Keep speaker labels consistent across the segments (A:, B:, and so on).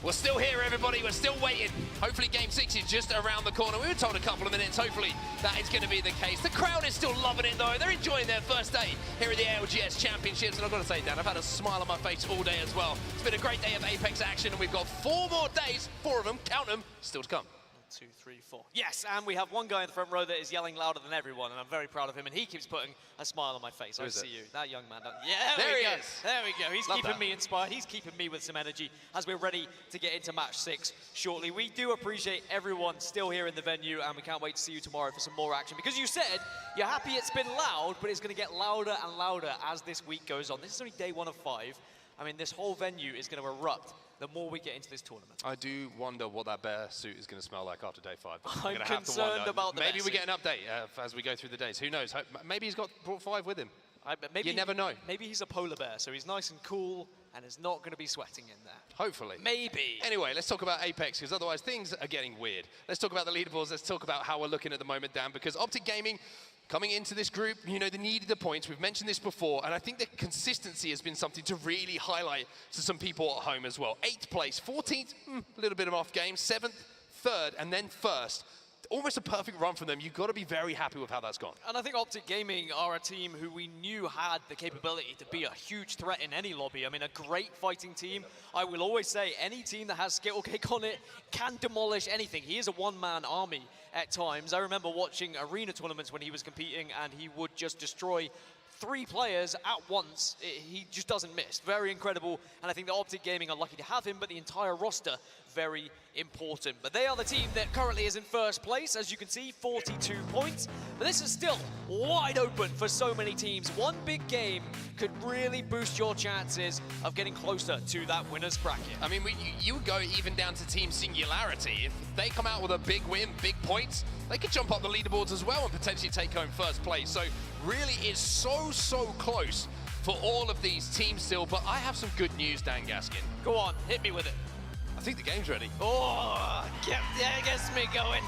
A: We're still here, everybody. We're still waiting. Hopefully Game 6 is just around the corner. We were told a couple of minutes. Hopefully that is going to be the case. The crowd is still loving it, though. They're enjoying their first day here at the ALGS Championships. And I've got to say, Dan, I've had a smile on my face all day as well. It's been a great day of Apex action, and we've got 4 more days, 4 of them, count them, still to come.
B: 2, 3, 4. Yes, and we have one guy in the front row that is yelling louder than everyone, and I'm very proud of him, and he keeps putting a smile on my face. I see you. That young man. Yeah, there he is. There we go. He's keeping me inspired. He's keeping me with some energy as we're ready to get into match 6 shortly. We do appreciate everyone still here in the venue, and we can't wait to see you tomorrow for some more action, because you said you're happy it's been loud, but it's going to get louder and louder as this week goes on. This is only day 1 of 5. I mean, this whole venue is going to erupt the more we get into this tournament. I
A: do wonder what that bear suit is going to smell like after day 5.
B: I'm concerned about the
A: Maybe we get an update as we go through the days. Who knows? Maybe he's brought 5 with him. You never know.
B: Maybe he's a polar bear, so he's nice and cool and is not going to be sweating in there.
A: Hopefully.
B: Maybe.
A: Anyway, let's talk about Apex, because otherwise things are getting weird. Let's talk about the leaderboards. Let's talk about how we're looking at the moment, Dan, because Optic Gaming, coming into this group, you know, they needed the points. We've mentioned this before, and I think the consistency has been something to really highlight to some people at home as well. 8th place, 14th, a little bit of off game, 7th, 3rd, and then 1st. Almost a perfect run from them. You've got to be very happy with how that's gone.
B: And I think Optic Gaming are a team who we knew had the capability to be a huge threat in any lobby. I mean, a great fighting team. I will always say any team that has Skittlecake on it can demolish anything. He is a one-man army at times. I remember watching arena tournaments when he was competing, and he would just destroy 3 players at once. He just doesn't miss. Very incredible, and I think the Optic Gaming are lucky to have him, but the entire roster, very important. But they are the team that currently is in 1st place, as you can see, 42 points. But this is still wide open for so many teams. One big game could really boost your chances of getting closer to that winner's bracket.
A: I mean, you would go even down to Team Singularity. If they come out with a big win, big points, they could jump up the leaderboards as well and potentially take home 1st place. So really, it's so close for all of these teams still. But I have some good news, Dan Gaskin.
B: Go on, hit me with it.
A: I think the game's ready.
B: Oh, gets me going.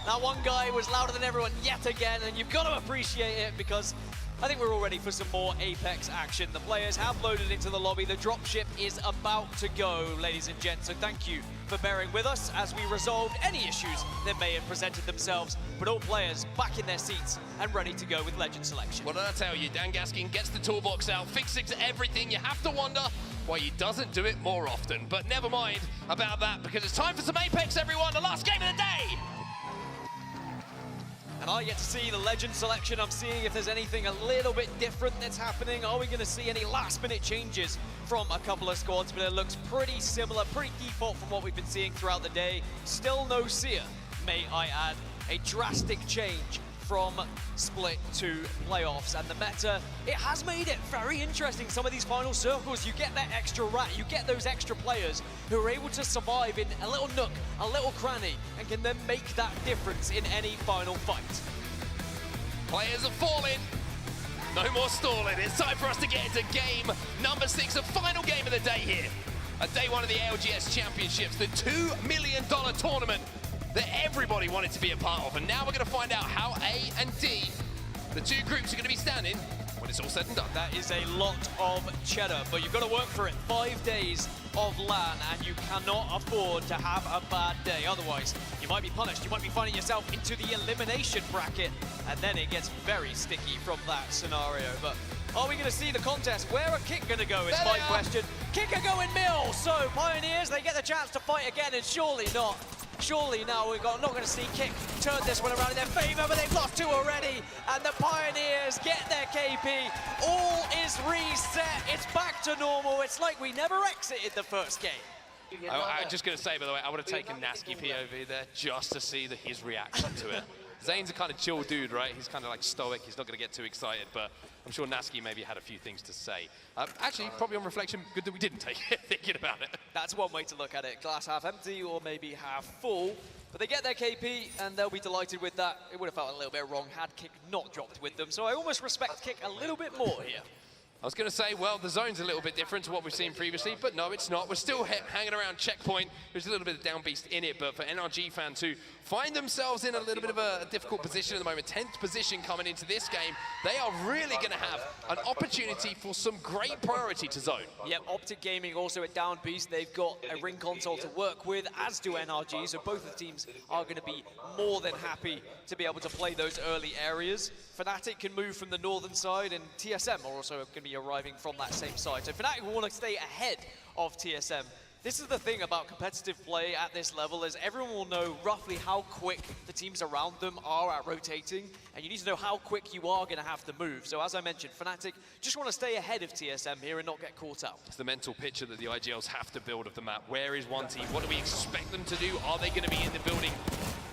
B: That one guy was louder than everyone yet again, and you've got to appreciate it, because I think we're all ready for some more Apex action. The players have loaded into the lobby. The dropship is about to go, ladies and gents. So thank you for bearing with us as we resolved any issues that may have presented themselves. But all players back in their seats and ready to go with Legend selection.
A: What did I tell you? Dan Gaskin gets the toolbox out, fixes everything. You have to wonder why he doesn't do it more often. But never mind about that, because it's time for some Apex, everyone. The last game of the day.
B: And I get to see the Legend selection. I'm seeing if there's anything a little bit different that's happening. Are we going to see any last-minute changes from a couple of squads? But it looks pretty similar, pretty default from what we've been seeing throughout the day. Still no Seer, may I add. A drastic change from split to playoffs, and the meta, it has made it very interesting. Some of these final circles, you get that extra rat, you get those extra players who are able to survive in a little nook, a little cranny, and can then make that difference in any final fight.
A: Players are falling. No more stalling. It's time for us to get into game number 6, the final game of the day here. At day 1 of the ALGS Championships, the $2 million tournament that everybody wanted to be a part of. And now we're going to find out how A and D, the 2 groups, are going to be standing when it's all said and done.
B: That is a lot of cheddar, but you've got to work for it. 5 days of LAN, and you cannot afford to have a bad day. Otherwise, you might be punished. You might be finding yourself into the elimination bracket, and then it gets very sticky from that scenario. But are we going to see the contest? Where are Kick going to go is my question. Kick are going mill, so Pioneers, they get the chance to fight again, and surely not. Surely now we're not going to see Kick turn this one around in their favor, but they've lost 2 already, and the Pioneers get their KP. All is reset. It's back to normal. It's like we never exited the first game.
A: I'm just going to say, by the way, I would have taken Nasky POV there just to see his reaction to it. Zane's a kind of chill dude, right? He's kind of like stoic. He's not going to get too excited, but I'm sure Nasky maybe had a few things to say. Actually, probably on reflection, good that we didn't take it, thinking about it.
B: That's one way to look at it. Glass half empty or maybe half full. But they get their KP, and they'll be delighted with that. It would have felt a little bit wrong had Kick not dropped with them. So I almost respect Kick a little bit more here.
A: I was going to say, well, the zone's a little bit different to what we've seen previously, but no, it's not. We're still hanging around checkpoint. There's a little bit of down beast in it, but for NRG fan to find themselves in a little bit of a difficult position at the moment, 10th position coming into this game, they are really going to have an opportunity for some great priority to zone.
B: Yep, Optic Gaming also at down beast. They've got a ring console to work with, as do NRG, so both of the teams are going to be more than happy to be able to play those early areas. Fnatic can move from the northern side, and TSM are also going to be arriving from that same side. So Fnatic will want to stay ahead of TSM. This is the thing about competitive play at this level, is everyone will know roughly how quick the teams around them are at rotating, and you need to know how quick you are going to have to move. So as I mentioned, Fnatic just want to stay ahead of TSM here and not get caught out.
A: It's the mental picture that the IGLs have to build of the map. Where is one team? What do we expect them to do? Are they going to be in the building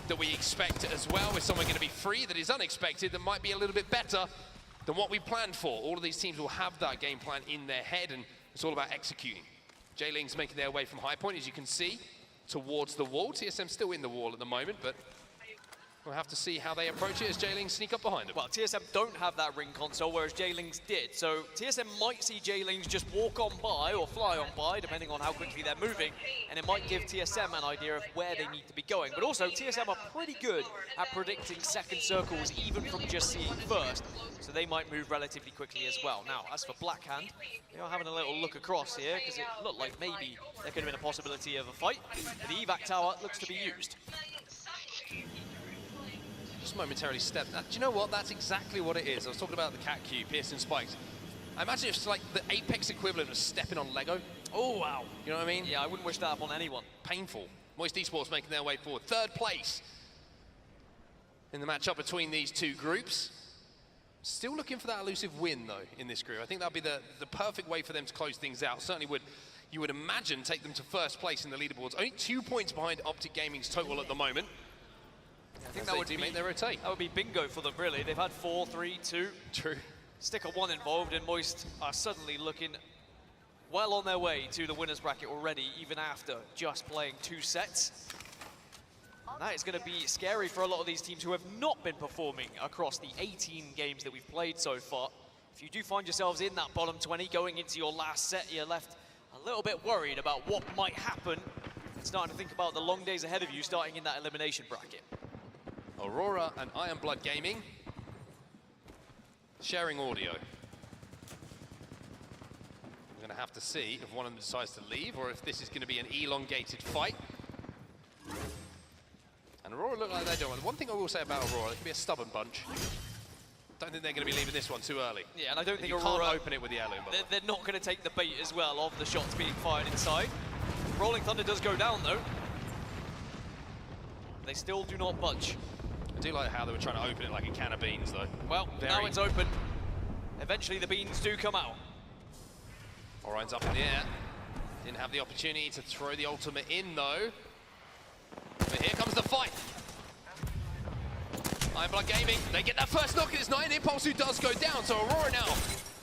A: that we expect as well? Is someone going to be free that is unexpected, that might be a little bit better than what we planned for? All of these teams will have that game plan in their head, and it's all about executing. J-Ling's making their way from high point, as you can see, towards the wall. TSM still in the wall at the moment, but we'll have to see how they approach it as J-Lings sneak up behind them.
B: Well, TSM don't have that ring console, whereas J-Lings did. So TSM might see J-Lings just walk on by or fly on by, depending on how quickly they're moving, and it might give TSM an idea of where they need to be going. But also, TSM are pretty good at predicting second circles, even from just seeing first. So they might move relatively quickly as well. Now, as for Blackhand, they are having a little look across here, because it looked like maybe there could have been a possibility of a fight. The evac tower looks to be used.
A: Just momentarily stepped. Do you know what? That's exactly what it is. I was talking about the cat cue, piercing spikes. I imagine it's like the Apex equivalent of stepping on Lego.
B: Oh, wow.
A: You know what I mean?
B: Yeah, I wouldn't wish that upon anyone.
A: Painful. Moist Esports making their way forward. Third place in the matchup between these two groups. Still looking for that elusive win, though, in this group. I think that would be the perfect way for them to close things out. Certainly you would imagine, take them to first place in the leaderboards. Only 2 points behind Optic Gaming's total at the moment.
B: I think that would
A: make their rotate.
B: That would be bingo for them, really. They've had 4, 3, 2.
A: True.
B: Sticker 1 involved, and Moist are suddenly looking well on their way to the winner's bracket already, even after just playing 2 sets. And that is going to be scary for a lot of these teams who have not been performing across the 18 games that we've played so far. If you do find yourselves in that bottom 20 going into your last set, you're left a little bit worried about what might happen, and starting to think about the long days ahead of you starting in that elimination bracket.
A: Aurora and Iron Blood Gaming sharing audio. We're going to have to see if one of them decides to leave or if this is going to be an elongated fight. And Aurora look like they don't want. One thing I will say about Aurora, they can be a stubborn bunch. Don't think they're going to be leaving this one too early.
B: Yeah, and I don't think
A: you
B: Aurora
A: can't open it with the heirloom.
B: They're not going to take the bait as well of the shots being fired inside. Rolling Thunder does go down though. They still do not budge.
A: I do like how they were trying to open it like a can of beans, though.
B: Well, now it's open. Eventually the beans do come out.
A: Orion's up in the air. Didn't have the opportunity to throw the ultimate in, though. But here comes the fight. Iron Blood Gaming, they get that first knock, and it's Nine Impulse who does go down. So Aurora now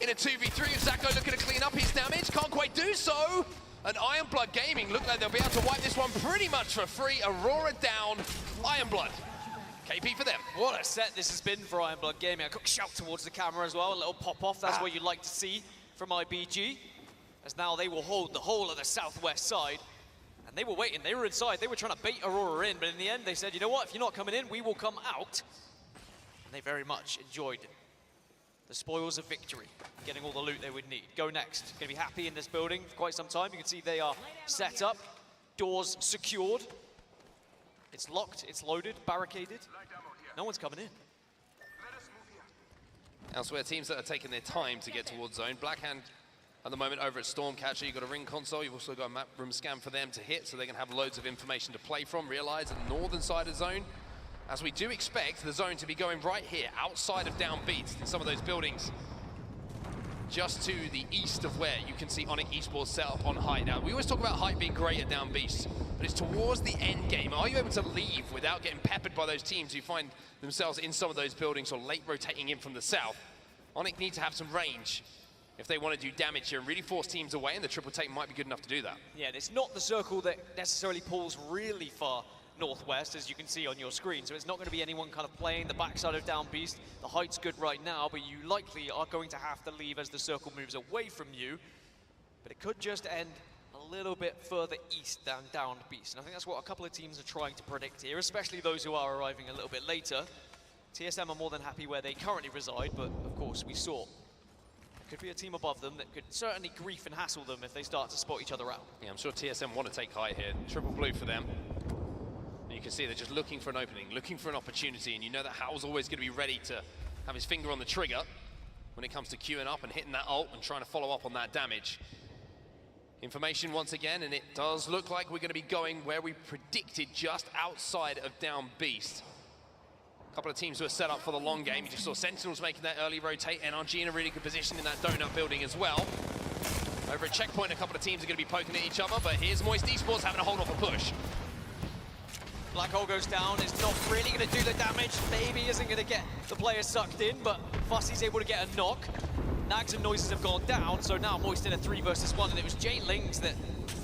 A: in a 2v3. Zacko looking to clean up his damage, can't quite do so. And Iron Blood Gaming look like they'll be able to wipe this one pretty much for free. Aurora down, Iron Blood. KP for them.
B: What a set this has been for Iron Blood Gaming. A quick shout towards the camera as well, a little pop-off. That's what you'd like to see from IBG. As now they will hold the whole of the southwest side. And they were waiting, they were inside, they were trying to bait Aurora in, but in the end they said, you know what, if you're not coming in, we will come out. And they very much enjoyed the spoils of victory, getting all the loot they would need. Go next. Going to be happy in this building for quite some time. You can see they are set up, doors secured. It's locked, it's loaded, barricaded. No one's coming in.
A: Elsewhere, teams that are taking their time to get towards zone. Blackhand at the moment over at Stormcatcher. You've got a ring console. You've also got a map room scan for them to hit, so they can have loads of information to play from. Realize the northern side of zone, as we do expect the zone to be going right here, outside of down beats in some of those buildings, just to the east of where you can see Onyx Esports set up on height. Now, we always talk about height being great at down beast, but it's towards the end game. Are you able to leave without getting peppered by those teams who find themselves in some of those buildings or late rotating in from the south? Onyx need to have some range if they want to do damage here and really force teams away, and the triple take might be good enough to do that.
B: Yeah, and it's not the circle that necessarily pulls really far northwest, as you can see on your screen. So it's not going to be anyone kind of playing the backside of Down Beast. The height's good right now, but you likely are going to have to leave as the circle moves away from you. But it could just end a little bit further east than Down Beast. And I think that's what a couple of teams are trying to predict here, especially those who are arriving a little bit later. TSM are more than happy where they currently reside, but of course we saw there could be a team above them that could certainly grief and hassle them if they start to spot each other out.
A: Yeah, I'm sure TSM want to take height here. Triple blue for them. And you can see they're just looking for an opening, looking for an opportunity, and you know that Hal's always going to be ready to have his finger on the trigger when it comes to queuing up and hitting that ult and trying to follow up on that damage. Information once again, and it does look like we're going to be going where we predicted, just outside of Down Beast. A couple of teams who are set up for the long game. You just saw Sentinels making that early rotate, NRG in a really good position in that donut building as well. Over at Checkpoint, a couple of teams are going to be poking at each other, but here's Moist Esports having to hold off a push.
B: Black Hole goes down, it's not really going to do the damage, maybe isn't going to get the player sucked in, but Fussy's able to get a knock. Nags and Noises have gone down, so now Moist in a 3 versus 1, and it was J-Lings that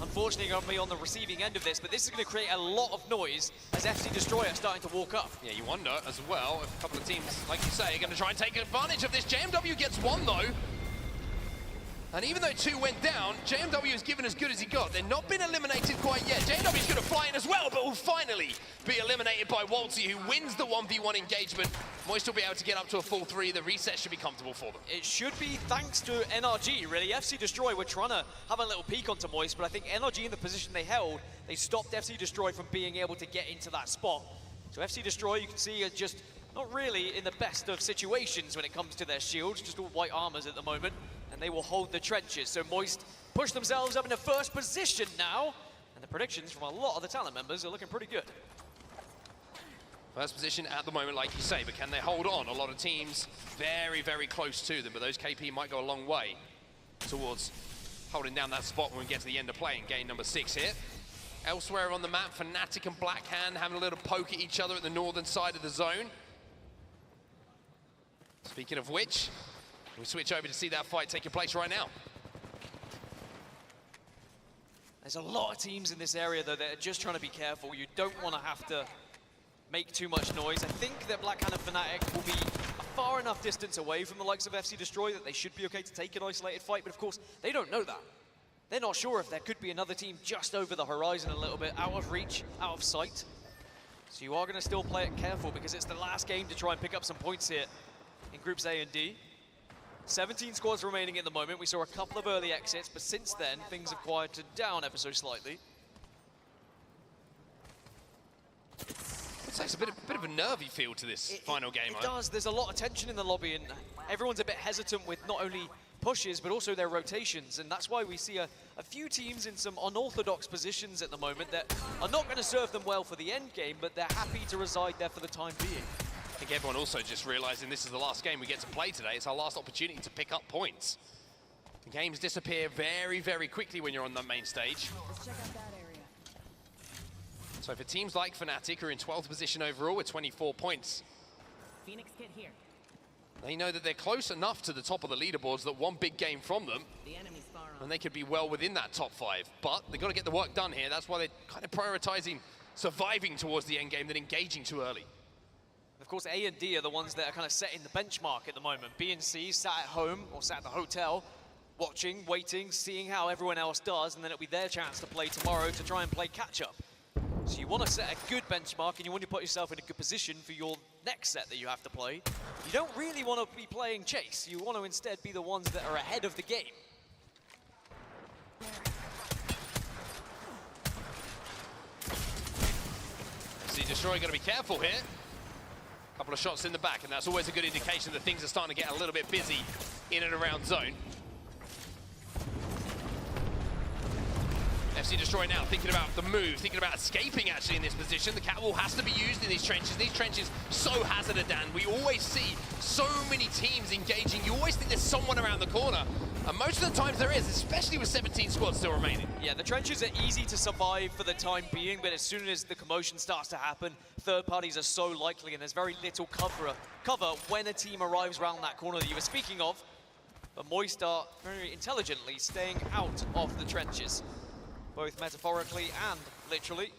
B: unfortunately going to be on the receiving end of this, but this is going to create a lot of noise as FC Destroyer are starting to walk up.
A: Yeah, you wonder as well if a couple of teams, like you say, are going to try and take advantage of this. JMW gets one though. And even though 2 went down, JMW has given as good as he got. They've not been eliminated quite yet. JMW is going to fly in as well, but will finally be eliminated by Waltzy, who wins the 1v1 engagement. Moist will be able to get up to a full 3. The reset should be comfortable for them.
B: It should be thanks to NRG, really. FC Destroy were trying to have a little peek onto Moist, but I think NRG in the position they held, they stopped FC Destroy from being able to get into that spot. So FC Destroy, you can see, are just not really in the best of situations when it comes to their shields, just all white armors at the moment. And they will hold the trenches. So Moist push themselves up into first position now. And the predictions from a lot of the talent members are looking pretty good.
A: First position at the moment, like you say, but can they hold on? A lot of teams very, very close to them, but those KP might go a long way towards holding down that spot when we get to the end of play in game number 6 here. Elsewhere on the map, Fnatic and Blackhand having a little poke at each other at the northern side of the zone. Speaking of which, we switch over to see that fight taking place right now.
B: There's a lot of teams in this area, though, that are just trying to be careful. You don't want to have to make too much noise. I think that Blackhand and Fnatic will be a far enough distance away from the likes of FC Destroy that they should be okay to take an isolated fight, but of course, they don't know that. They're not sure if there could be another team just over the horizon a little bit, out of reach, out of sight. So you are going to still play it careful because it's the last game to try and pick up some points here in Groups A and D. 17 squads remaining at the moment. We saw a couple of early exits, but since then, things have quieted down ever so slightly.
A: I'd say it's a bit of a nervy feel to this final game.
B: It does. There's a lot of tension in the lobby, and everyone's a bit hesitant with not only pushes, but also their rotations. And that's why we see a few teams in some unorthodox positions at the moment that are not going to serve them well for the end game, but they're happy to reside there for the time being.
A: I think everyone also just realizing this is the last game we get to play today. It's our last opportunity to pick up points. The games disappear very, very quickly when you're on the main stage.
C: Let's check out that area.
A: So for teams like Fnatic, who are in 12th position overall with 24 points,
C: Phoenix kit here.
A: they know that they're close enough to the top of the leaderboards that one big game from them,
C: The enemy's far on.
A: and they could be well within that top 5. But they've got to get the work done here. That's why they're kind of prioritizing surviving towards the end game than engaging too early.
B: Of course, A and D are the ones that are kind of setting the benchmark at the moment. B and C sat at home or sat at the hotel, watching, waiting, seeing how everyone else does, and then it'll be their chance to play tomorrow to try and play catch-up. So you want to set a good benchmark, and you want to put yourself in a good position for your next set that you have to play. You don't really want to be playing chase. You want to instead be the ones that are ahead of the game.
A: See, Destroy got to be careful here. Couple of shots in the back, and that's always a good indication that things are starting to get a little bit busy in and around zone. FC Destroy now thinking about the move, thinking about escaping actually in this position. The catwall has to be used in these trenches. These trenches so hazardous, Dan. We always see so many teams engaging. You always think there's someone around the corner. And most of the times there is, especially with 17 squads still remaining.
B: Yeah, the trenches are easy to survive for the time being, but as soon as the commotion starts to happen, third parties are so likely, and there's very little cover when a team arrives around that corner that you were speaking of. But Moist are very intelligently staying out of the trenches, both metaphorically and literally.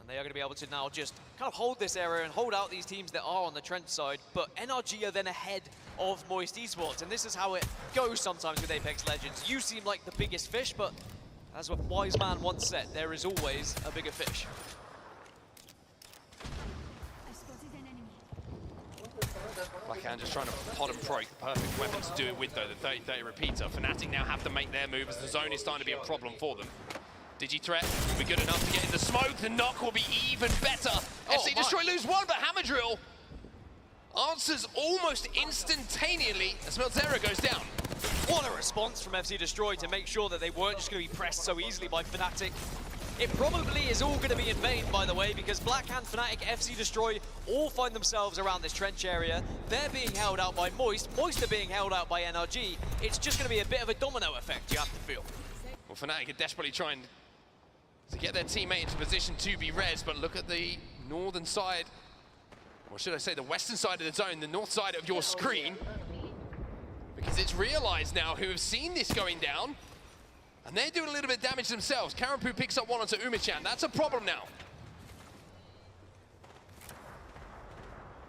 B: And they are going to be able to now just kind of hold this area and hold out these teams that are on the trench side. But NRG are then ahead of Moist Esports, and this is how it goes sometimes with Apex Legends. You seem like the biggest fish, but as a wise man once said, there is always a bigger fish.
A: Blackhand just trying to pod and proc. Perfect weapon to do it with, though, the 30-30 repeater. Fnatic now have to make their move as the zone is starting to be a problem for them. Digi-threat will be good enough to get in the smoke. The knock will be even better. FC Destroy lose one, but Hammer Drill answers almost instantaneously as Melzera goes down.
B: What a response from FC Destroy to make sure that they weren't just going to be pressed so easily by Fnatic. It probably is all going to be in vain, by the way, because Blackhand, Fnatic, FC Destroy all find themselves around this trench area. They're being held out by Moist. Moist are being held out by NRG. It's just going to be a bit of a domino effect, you have to feel.
A: Well, Fnatic are desperately trying to get their teammate into position to be res, but look at the northern side, or should I say the western side of the zone, the north side of your screen, because it's realized now who have seen this going down, and they're doing a little bit of damage themselves. Karampu picks up one onto Umichan. That's a problem now.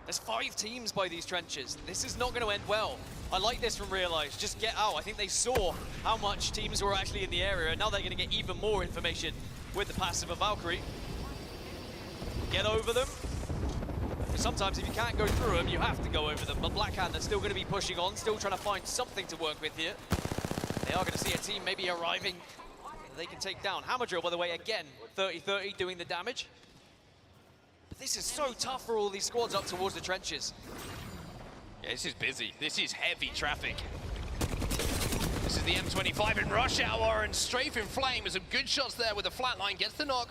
B: There's 5 teams by these trenches. This is not going to end well. I like this from Realize. Just get out. I think they saw how much teams were actually in the area, and now they're going to get even more information with the passive of Valkyrie. Get over them. Sometimes if you can't go through them, you have to go over them. But Blackhand are still going to be pushing on, still trying to find something to work with here. They are going to see a team maybe arriving they can take down. Hammer Drill, by the way, again, 30-30 doing the damage. But this is so tough for all these squads up towards the trenches.
A: Yeah, this is busy. This is heavy traffic. This is the M25 in rush hour, and Strafe in Flame with some good shots there with a flatline, gets the knock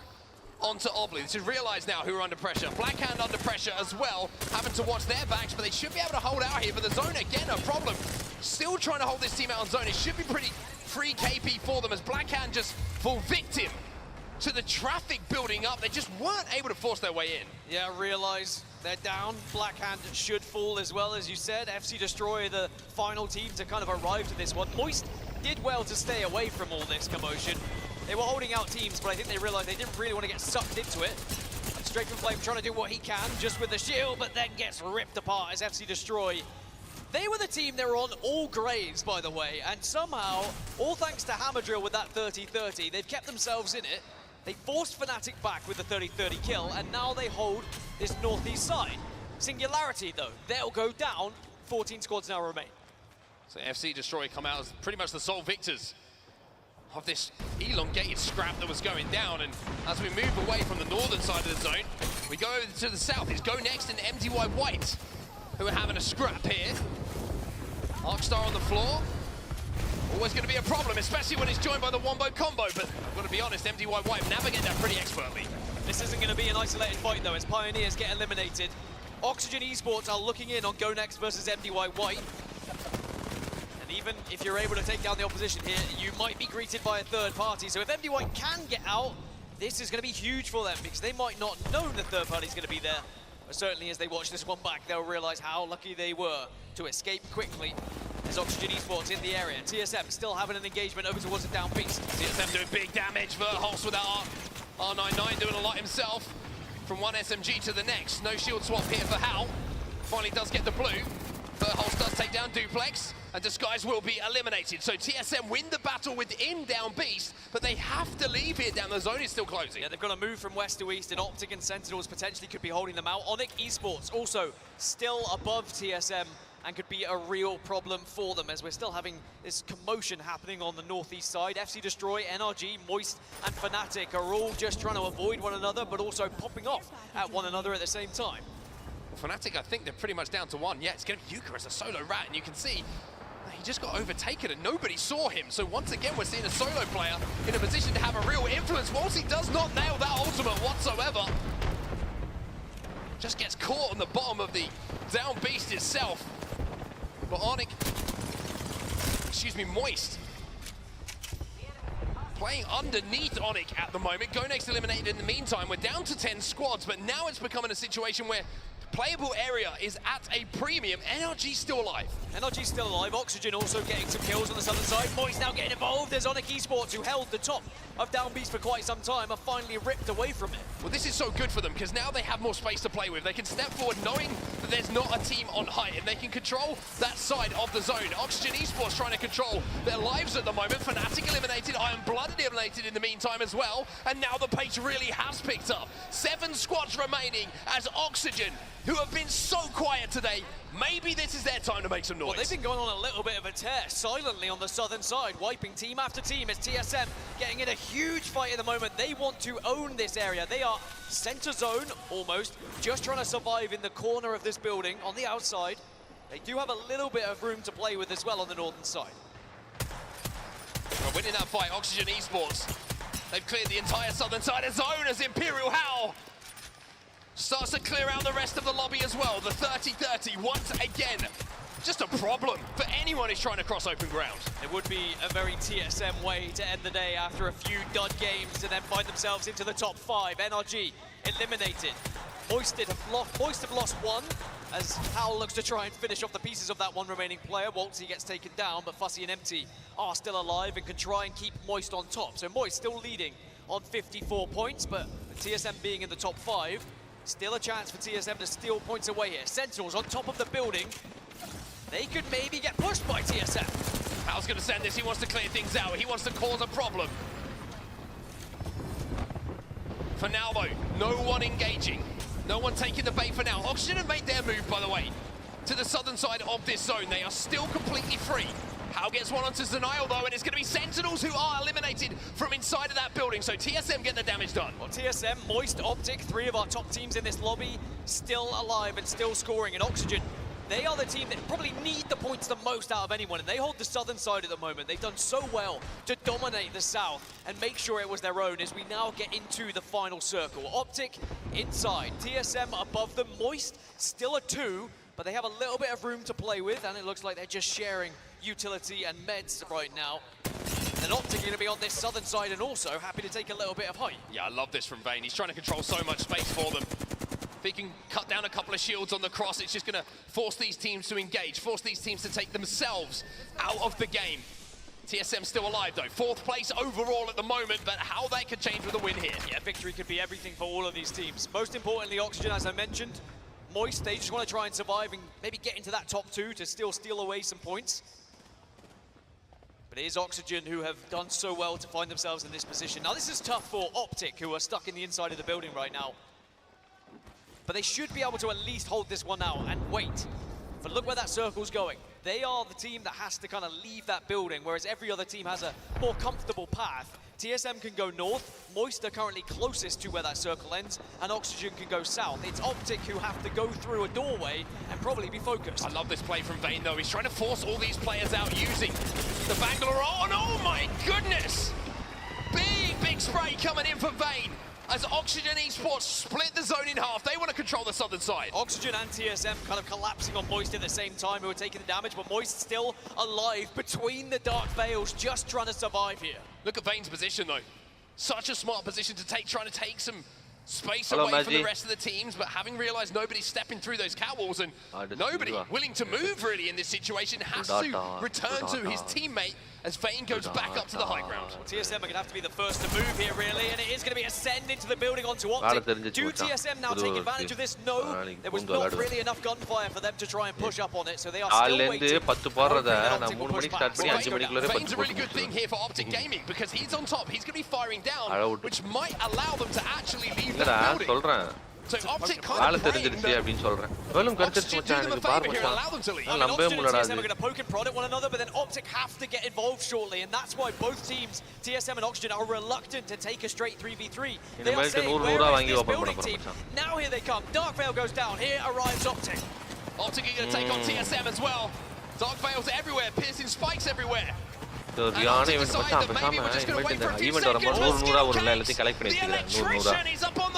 A: onto Obli. This is Realize now who are under pressure. Blackhand under pressure as well, having to watch their backs, but they should be able to hold out here. But the zone, again, a problem. Still trying to hold this team out on zone. It should be pretty free KP for them as Blackhand just fall victim to the traffic building up. They just weren't able to force their way in.
B: Yeah, Realize they're down. Blackhand should fall as well, as you said. FC Destroy, the final team to kind of arrive to this one. Moist did well to stay away from all this commotion. They were holding out teams, but I think they realized they didn't really want to get sucked into it. And Straight from Flame trying to do what he can, just with the shield, but then gets ripped apart as FC Destroy. They were the team that were on all graves, by the way, and somehow, all thanks to Hammer Drill with that 30-30, they've kept themselves in it. They forced Fnatic back with the 30-30 kill, and now they hold this northeast side. Singularity, though, they'll go down. 14 squads now remain.
A: So FC Destroy come out as pretty much the sole victors of this elongated scrap that was going down. And as we move away from the northern side of the zone, we go over to the south. It's Go Next and MDY White who are having a scrap here. Arcstar on the floor. Always going to be a problem, especially when it's joined by the Wombo combo, but I've got to be honest, MDY White navigate that pretty expertly.
B: This isn't going to be an isolated fight, though, as Pioneers get eliminated. Oxygen Esports are looking in on Go Next versus MDY White. And even if you're able to take down the opposition here, you might be greeted by a third party. So if MD White can get out, this is going to be huge for them, because they might not know the third party is going to be there. But certainly as they watch this one back, they'll realize how lucky they were to escape quickly. There's Oxygen Esports in the area. TSM still having an engagement over towards the down beast.
A: TSM doing big damage. Verholst with that R99 doing a lot himself. From one SMG to the next. No shield swap here for Hal. Finally does get the blue. Verholst does take down Duplex, and Disguise will be eliminated. So TSM win the battle within down beast, but they have to leave here down. The zone is still closing.
B: Yeah, they've got to move from west to east, and Optic and Sentinels potentially could be holding them out. Onyx Esports also still above TSM and could be a real problem for them, as we're still having this commotion happening on the northeast side. FC Destroy, NRG, Moist, and Fnatic are all just trying to avoid one another, but also popping off at one another at the same time.
A: Well, Fnatic, I think they're pretty much down to one. Yeah, it's going to be Yuka as a solo rat, and you can see he just got overtaken and nobody saw him. So once again, we're seeing a solo player in a position to have a real influence. Wolsey does not nail that ultimate whatsoever. Just gets caught on the bottom of the down beast itself. But Moist, playing underneath Onyx at the moment. Go Next eliminated in the meantime. We're down to 10 squads, but now it's becoming a situation where playable area is at a premium. NRG still alive.
B: NRG still alive. Oxygen also getting some kills on the southern side. Moist now getting involved. There's Onyx Esports, who held the top of Down Beast for quite some time, are finally ripped away from it.
A: Well, this is so good for them because now they have more space to play with. They can step forward knowing that there's not a team on height and they can control that side of the zone. Oxygen Esports trying to control their lives at the moment. Fnatic eliminated, Iron Blooded eliminated in the meantime as well. And now the pace really has picked up. 7 squads remaining as Oxygen, who have been so quiet today, maybe this is their time to make some noise.
B: Well, they've been going on a little bit of a tear silently on the southern side, wiping team after team as TSM getting in a huge fight at the moment. They want to own this area. They are center zone almost, just trying to survive in the corner of this building on the outside. They do have a little bit of room to play with as well on the northern side.
A: Well, winning that fight, Oxygen Esports, they've cleared the entire southern side of zone as Imperial Howl starts to clear out the rest of the lobby as well. The 30-30 once again, just a problem for anyone who's trying to cross open ground.
B: It would be a very TSM way to end the day after a few dud games and then find themselves into the top 5. NRG eliminated. Moist have lost one as Howl looks to try and finish off the pieces of that one remaining player. Waltzy gets taken down, but Fussy and Empty are still alive and can try and keep Moist on top. So Moist still leading on 54 points, but TSM being in the top 5, still a chance for TSM to steal points away here. Sentinels on top of the building. They could maybe get pushed by TSM.
A: Howl's going to send this. He wants to clear things out. He wants to cause a problem. For now, though, no one engaging. No one taking the bait for now. Oxygen have made their move, by the way, to the southern side of this zone. They are still completely free. Howl gets one onto Denial, though, and it's going to be Sentinels who are eliminated from inside of that building. So TSM getting the damage done.
B: Well, TSM, Moist, Optic, 3 of our top teams in this lobby, still alive and still scoring. And Oxygen, they are the team that probably need the points the most out of anyone, and they hold the southern side at the moment. They've done so well to dominate the south and make sure it was their own as we now get into the final circle. Optic inside, TSM above them, Moist still a 2, but they have a little bit of room to play with, and it looks like they're just sharing utility and meds right now. And Optic are going to be on this southern side and also happy to take a little bit of height.
A: Yeah, I love this from Vayne. He's trying to control so much space for them. If he can cut down a couple of shields on the cross, it's just going to force these teams to engage, force these teams to take themselves out of the game. TSM still alive, though. 4th place overall at the moment, but how that could change with a win here.
B: Yeah, victory could be everything for all of these teams. Most importantly, Oxygen, as I mentioned, Moist, they just want to try and survive and maybe get into that top 2 to still steal away some points. But it is Oxygen who have done so well to find themselves in this position. Now, this is tough for Optic, who are stuck in the inside of the building right now. But they should be able to at least hold this one out and wait. But look where that circle's going. They are the team that has to kind of leave that building, whereas every other team has a more comfortable path. TSM can go north, Moist are currently closest to where that circle ends, and Oxygen can go south. It's Optic who have to go through a doorway and probably be focused.
A: I love this play from Vayne, though. He's trying to force all these players out using the Bangalore. Oh my goodness! Big spray coming in for Vayne. As Oxygen Esports split the zone in half. They want to control the southern side.
B: Oxygen and TSM kind of collapsing on Moist at the same time, who are taking the damage, but Moist still alive between the Dark Veils, just trying to survive here.
A: Look at Vayne's position, though. Such a smart position to take, trying to take some space away from the rest of the teams, but having realized nobody's stepping through those catwalls and nobody willing to move really in this situation has to return to his teammate as Vayne goes back up to the high ground.
B: Well, TSM are going to have to be the first to move here, really, and it is going to be a send into the building onto Optic. Do TSM now take advantage of this? No, there was not really enough gunfire for them to try and push up on it, so they are still waiting.
A: Vayne's a really good thing here for Optic Gaming because he's on top. He's going to be firing down, which might allow them to actually leave that building. So Optic kind of praying that Oxygen do them a favor here and allow them to leave.
B: Oxygen and TSM are going to poke and prod at one another, but then Optic have to get involved shortly, and that's why both teams, TSM and Oxygen, are reluctant to take a straight 3v3. They are saying, where is this building team? Now here they come. Dark Veil goes down. Here arrives Optic.
A: Optic are going to take on TSM as well. Dark Veils everywhere, piercing spikes everywhere.
D: So Rihanna event matcha pesama event varumbodhu 100 ஒரு எல்லாத்தையும் collect பண்ணி வச்சிருக்கேன் 100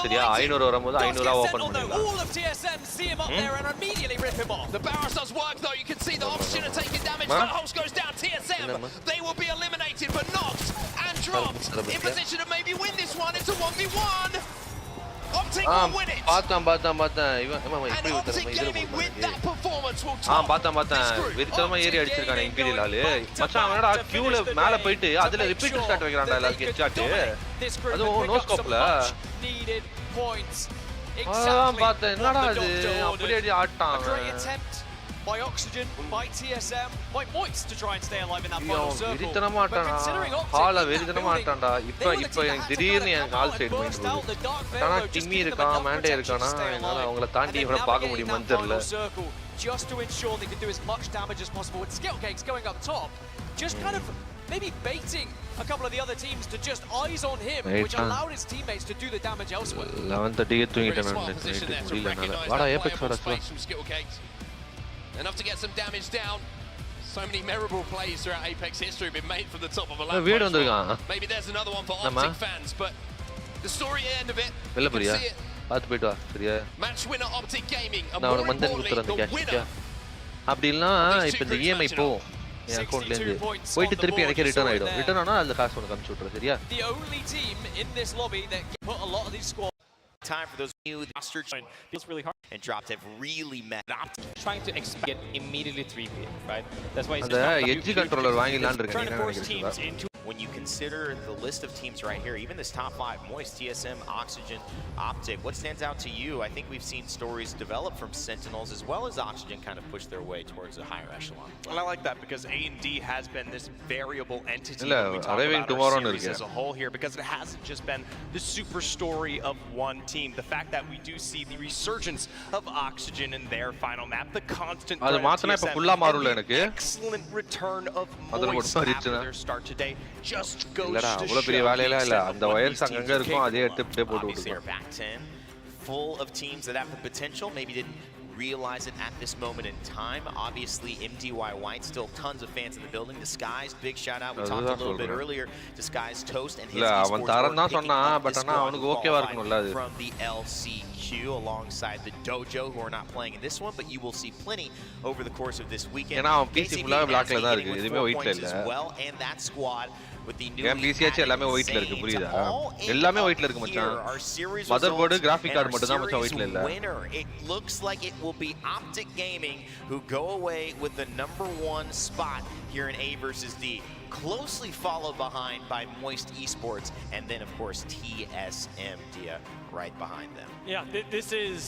D: சரியா 500 வரும்போது 500 open பண்ணிடலாம்.
B: All of TSM see him up there and immediately rip him off.
A: The Barras does work though. You can see the Oxygen are taking damage. The house goes down. TSM, they will be eliminated but knocked and dropped in position to maybe win this one. It's a 1v1. Optic will win it.
D: பார்த்தேன் இவன்
A: And
D: இப்படி
A: Optic Gaming with that performance will top
D: பார்த்தேன் வெறித்தனமா ஏறி அடிச்சிருக்கானே imperial ஆளு மச்சான் அவனடா கியூல மேல போயிட்டு அதுல ரிப்பீட்டர் ஸ்டார்ட் வைக்கறான்டா எல்லாரும் ஹெட்ஷாட் அது நோ ஸ்கோப்ல பார்த்தேன் என்னடா இது அப்படியே அடி ஆட்டான்
B: by Oxygen, by TSM, by Moist to try and stay alive in that final circle.
D: வெறித்தனமா ஆட்டான்டா ஹால வெறித்தனமா ஆட்டான்டா இப்போ எனக்கு திடீர்னு எனக்கு ஆல் சைடு மைண்ட் வருது ஆனா டிம்மி இருக்கான் மேண்டே இருக்கானா என்னால அவங்கள தாண்டி இவனை பார்க்க முடியுமான்னு தெரியல
B: just to ensure they can do as much damage as possible with Skittlecakes going up top, just kind of maybe baiting a couple of the other teams to just eyes on him, which allowed his teammates to do the damage elsewhere.
D: 11:30 தூங்கிட்டேன் நான் வாடா Apex வாடா
A: enough to get some damage down. So many memorable plays throughout Apex history been made from the top of a lamp. Maybe there's another one for Optic fans, but the story end of it.
D: பாத்து போய்ட்டு வா சரியா
A: Match winner Optic Gaming.
D: நான் உனக்கு மந்தன் குத்துறேன் cash அப்படி இல்லனா இப்போ இந்த EMI போ என் அக்கவுண்ட்ல இருந்து போயிட்டு திருப்பி எனக்கு ரிட்டர்ன் ஆயிடும் ரிட்டர்ன் ஆனா அந்த காசு உனக்கு அனுப்பிச்சு விட்டுறேன் சரியா
B: The only team in this lobby that put a lot of these squads
E: time for those new roster
F: feels really hard
E: and dropped have really met
F: trying to get immediately 3P, right? That's why it's
D: the edge controller வாங்கிலாம்னு இருக்கேன்
E: when you consider the list of teams right here, even this top 5, Moist, TSM, Oxygen, Optic, what stands out to you? I think we've seen stories develop from Sentinels as well as Oxygen kind of push their way towards a higher echelon.
G: Well, I like that because A&D has been this variable entity
D: when
G: we talk about our series as a whole here, because it hasn't just been the super story of one team. The fact that we do see the resurgence of Oxygen in their final map, the constant threat of TSM, and the excellent return of Moist after their start today. Just goes to show
E: obviously our back 10 full of teams that have the potential, maybe didn't realize it at this moment in time. Obviously MDY White, still tons of fans in the building. Disguise, big shout out, we talked a little bit earlier, Disguise Toast and his from the LCQ alongside the Dojo, who are not playing in this one, but you will see plenty over the course of this weekend. As well, and that squad with the new
D: எல்லாமே ஒயிட்ல இருக்கு புரியுதா எல்லாமே ஒயிட்ல இருக்கு மச்சான் motherboard graphic card மட்டும் தான் மச்சான் ஒயிட்ல இல்ல
E: it looks like it will be Optic Gaming who go away with the #1 spot here in A versus D, closely followed behind by Moist Esports and then of course TSM Dia right behind them.
F: Yeah, this is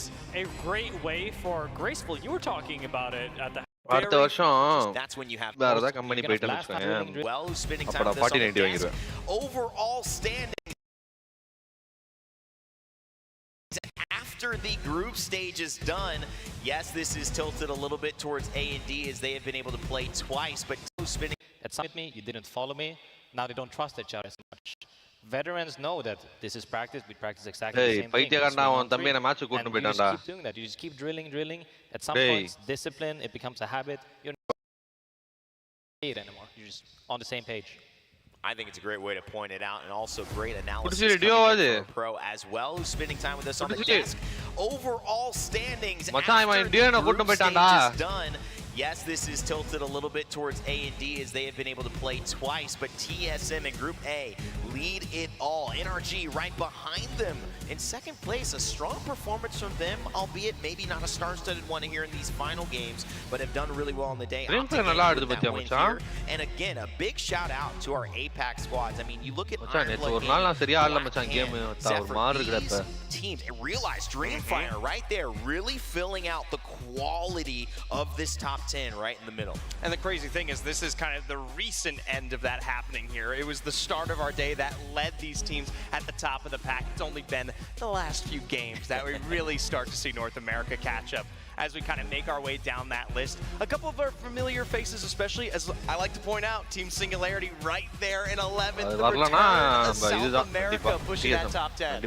F: a great way for Graceful. You were talking about it at the
D: அடுத்த வருஷம்
E: that's when you have
D: வேற ஏதாவது company போய்ட்டேன்னு வெச்சுக்கோங்க
E: well spending time with 4090 வாங்கிடுவேன் overall standing after the group stage is done. Yes, this is tilted a little bit towards A&D as they have been able to play twice, but spinning
F: at some me you didn't follow me, now they don't trust each other as much. Veterans know that this is practice. We practice exactly the same thing. You just keep doing that. You just keep drilling. At some point, discipline, it becomes a habit. You're not it anymore. You're just on the same page.
E: I think it's a great way to point it out, and also great analysis from a pro as well, who's spending time with us on the desk. Overall standings after the group stage is done. Yes, this is tilted a little bit towards A&D as they have been able to play twice, but TSM in Group A lead it all. NRG right behind them in second place. A strong performance from them, albeit maybe not a star-studded one here in these final games, but have done really well on the day. Here. And again, a big shout out to our APAC squads. I mean, you look at teams and realize Dreamfire right there really filling out the quality of this top 10 right in the middle.
G: And the crazy thing is this is kind of the recent end of that happening here. It was the start of our day that led these teams at the top of the pack. It's only been the last few games that we really start to see North America catch up as we kind of make our way down that list. A couple of our familiar faces, especially, as I like to point out, Team Singularity right there in 11th. The return of South America pushing that top 10.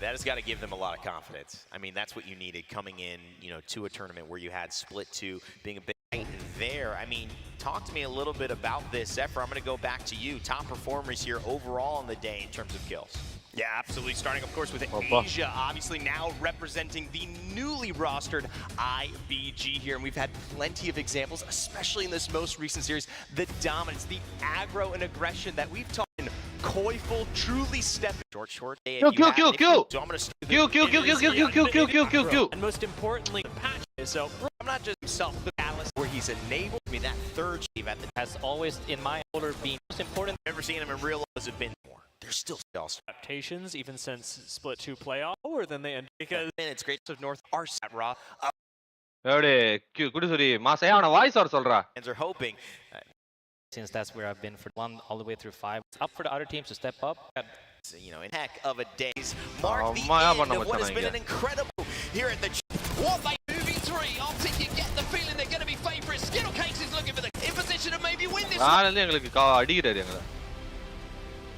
E: That has got to give them a lot of confidence. I mean, that's what you needed coming in, to a tournament where you had split 2, being a bit right there. I mean, talk to me a little bit about this. Zephyr, I'm going to go back to you. Top performers here overall on the day in terms of kills.
G: Yeah, absolutely. Starting, of course, with Asia, obviously now representing the newly rostered IBG here. And we've had plenty of examples, especially in this most recent series, the dominance, the aggro and aggression that we've talked
E: Koiful truly step short.
D: Q.
E: So I'm going to
D: Q.
G: And most importantly, the patch. So I'm not just himself, the Atlas, where he's enabled. I mean, that third shave at the
F: Has always, in my order, been most important.
E: never seen him in real life. Has it been more? They're still
G: adaptations, even since Split 2 playoff, lower than they end because
E: it's great of North are set raw.
D: Every Q. Good sorry. Mass. Hey, on a voice or solra.
E: Fans are hoping.
F: Since that's where I've been for 1 all the way through 5. It's up for the other teams to step up.
E: You know, in heck of a days, mark the
D: end
E: of what has been an incredible here at the.
A: What they moving 3. Optic, you get the feeling they're going to be favourites. Skittle Cakes is looking for the in position to maybe win this.
D: நாளைல எங்களுக்கு அடிக்குறாரு எங்கள.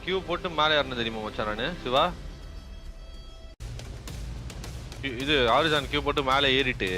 D: Q போட்டு மேலே ஏறணும் தெரியுமா மச்சான் நானு சிவா. இது ஆரிஜான் Q போட்டு மேலே ஏறிட்டு